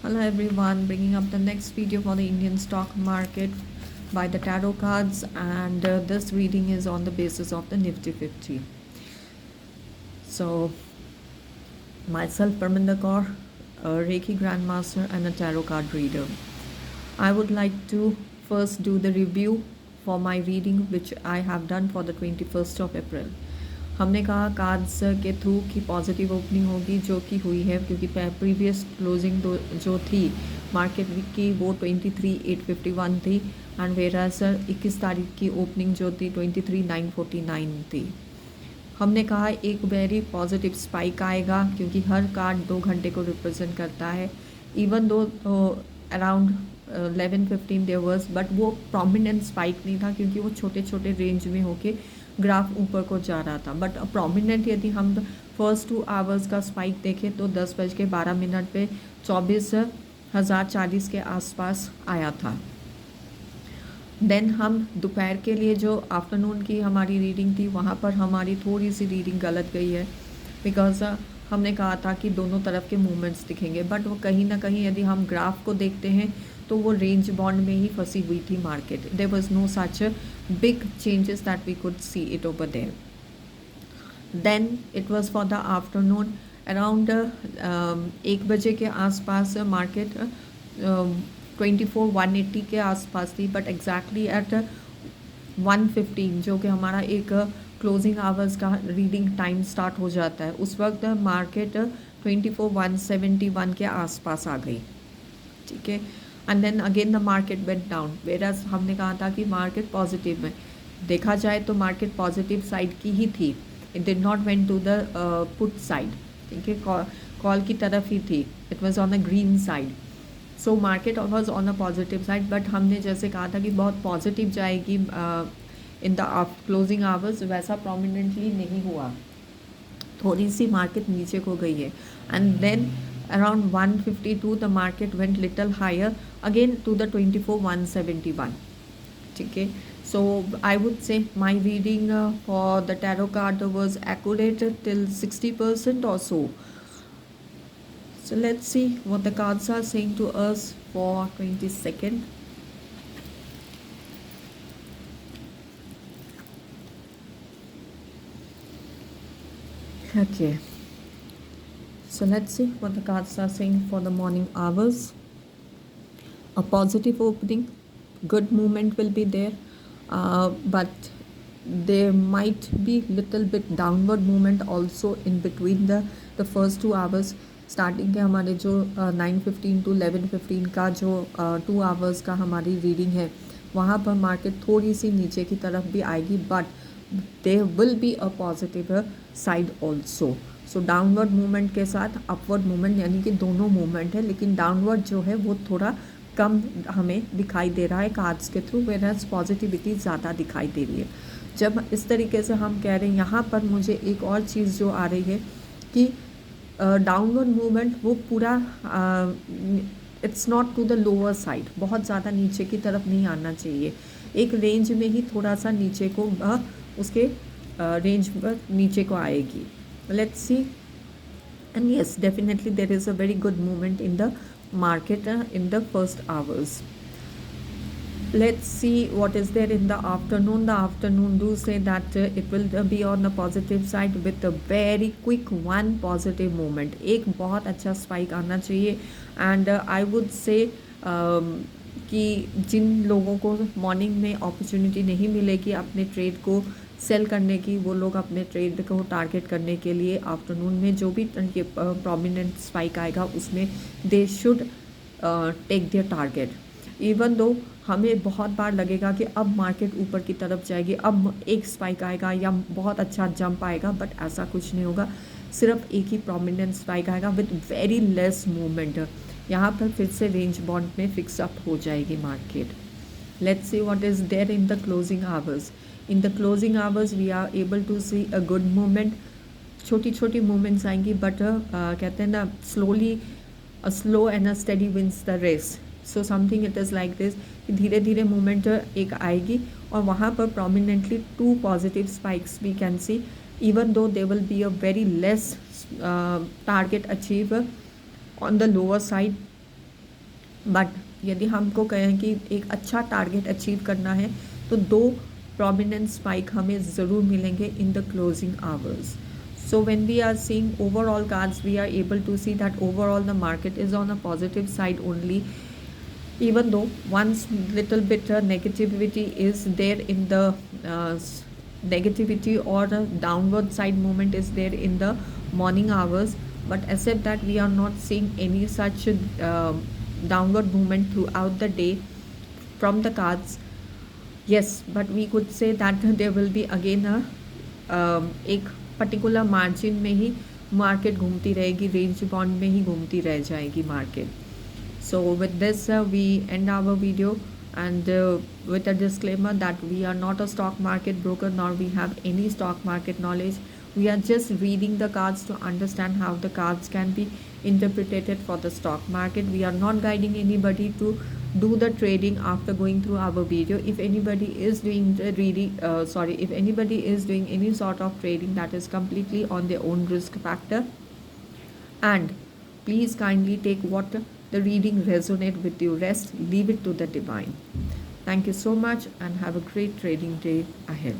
Hello everyone, bringing up the next video for the Indian stock market by the tarot cards, and this reading is on the basis of the Nifty 50. So, myself Parminder Kaur, a Reiki Grandmaster and a tarot card reader. I would like to first do the review for my reading which I have done for the 21st of April. हमने कहा cards के through की positive opening होगी जो कि हुई है, क्योंकि प्रीवियस क्लोजिंग जो थी मार्केट वीक की वो 23,851 थी, एंड वेराज 21 तारीख की ओपनिंग जो थी 23,949 थी. हमने कहा एक वेरी पॉजिटिव स्पाइक आएगा क्योंकि हर कार्ड 2 घंटे को रिप्रेजेंट करता है. इवन दो अराउंड 11-15 देवर्स, बट वो प्रोमिनेंट स्पाइक नहीं था क्योंकि वो छोटे छोटे रेंज में होके ग्राफ ऊपर को जा रहा था. बट प्रोमिनेंट यदि हम फर्स्ट 2 आवर्स का स्पाइक देखें तो 10:12 पे 24,040 के आसपास आया था. देन हम दोपहर के लिए जो आफ्टरनून की हमारी रीडिंग थी वहाँ पर हमारी थोड़ी सी रीडिंग गलत गई है, बिकॉज हमने कहा था कि दोनों तरफ के मूवमेंट्स दिखेंगे, बट वो कहीं ना कहीं यदि हम ग्राफ को देखते हैं तो वो रेंज बॉन्ड में ही फंसी हुई थी market. There was no such big changes that we could see it over there. Then it was for the afternoon around 1 बजे के आसपास मार्केट 24,180 के आसपास थी, बट एग्जैक्टली एट 1:15 जो कि हमारा एक क्लोजिंग आवर्स का रीडिंग टाइम स्टार्ट हो जाता है, उस वक्त मार्केट 24,171 के आसपास आ गई. ठीक है, and then again the market went down, वेराज हमने कहा था कि मार्केट पॉजिटिव में देखा जाए तो मार्केट पॉजिटिव साइड की ही थी. It did not went to the put side. ठीक है, कॉल की तरफ ही थी. It was on the green side. So market was on a positive side, but हमने जैसे कहा था कि बहुत पॉजिटिव जाएगी इन द क्लोजिंग आवर्स, वैसा प्रोमिनेंटली नहीं हुआ. थोड़ी सी मार्केट नीचे को गई है, and then around 152 the market went little higher again to the 24,171. Okay, so I would say my reading for the tarot card was accurate till 60% or so. So let's see what the cards are saying to us for 22nd. Okay, so let's see what the cards are saying for the morning hours. A positive opening, good movement will be there, but there might be little bit downward movement also in between the first 2 hours. Starting के हमारे जो 9:15 to 11:15 का जो 2 hours का हमारी reading है वहाँ पर मार्केट थोड़ी सी नीचे की तरफ भी आएगी, but there will be a positive side also. So downward movement के साथ अपवर्ड मूवमेंट, यानी कि दोनों मूवमेंट है, लेकिन डाउनवर्ड जो है वो थोड़ा कम हमें दिखाई दे रहा है कार्ड्स के थ्रू, वेराज पॉजिटिविटी ज़्यादा दिखाई दे रही है. जब इस तरीके से हम कह रहे हैं, यहाँ पर मुझे एक और चीज़ जो आ रही है कि डाउनवर्ड मूवमेंट वो पूरा it's not to the lower side, बहुत ज़्यादा नीचे की तरफ नहीं आना चाहिए. एक रेंज में ही थोड़ा सा नीचे को उसके रेंज पर नीचे को आएगी. Let's see, and yes, definitely there is a very good movement in the market in the first hours. Let's see what is there in the afternoon. The afternoon do say that it will be on the positive side with a very quick one positive movement. एक बहुत अच्छा spike आना चाहिए, and I would say कि जिन लोगों को morning में opportunity नहीं मिलेगी अपने ट्रेड को सेल करने की, वो लोग अपने ट्रेड को टारगेट करने के लिए आफ्टरनून में जो भी प्रोमिनेंट स्पाइक आएगा उसमें they should take their target. Even though हमें बहुत बार लगेगा कि अब मार्केट ऊपर की तरफ जाएगी, अब एक स्पाइक आएगा या बहुत अच्छा जंप आएगा, बट ऐसा कुछ नहीं होगा. सिर्फ एक ही प्रोमिनेंट स्पाइक आएगा विद वेरी लेस मूवमेंट. यहाँ पर फिर से रेंज बॉन्ड में फिक्स अप हो जाएगी market. Let's see what is there in the closing hours. In the closing hours we are able to see a good movement. छोटी छोटी मूवमेंट्स आएंगी, बट कहते हैं ना slowly slow and a steady wins the race. So something it is like this, धीरे धीरे movement एक आएगी और वहाँ पर prominently 2 positive spikes we can see, even though they will be a very less target achieve on the lower side, but यदि हमको कहें कि एक अच्छा टारगेट अचीव करना है तो दो prominent spike हमें ज़रूर मिलेंगे in the closing hours. So when we are seeing overall cards, we are able to see that overall the market is on a positive side only, even though once little bit negativity is there in the uh, negativity or the downward side movement is there in the morning hours, but except that we are not seeing any such downward movement throughout the day from the cards. Yes, but we could say that there will be again a एक particular margin में ही market घूमती रहेगी, range bound में ही घूमती रह जाएगी market. So with this we end our video, and with a disclaimer that we are not a stock market broker nor we have any stock market knowledge. We are just reading the cards to understand how the cards can be interpreted for the stock market. We are not guiding anybody to do the trading after going through our video. If anybody is doing the reading, if anybody is doing any sort of trading, that is completely on their own risk factor. And please kindly take what the reading resonate with you. Rest, leave it to the divine. Thank you so much and have a great trading day ahead.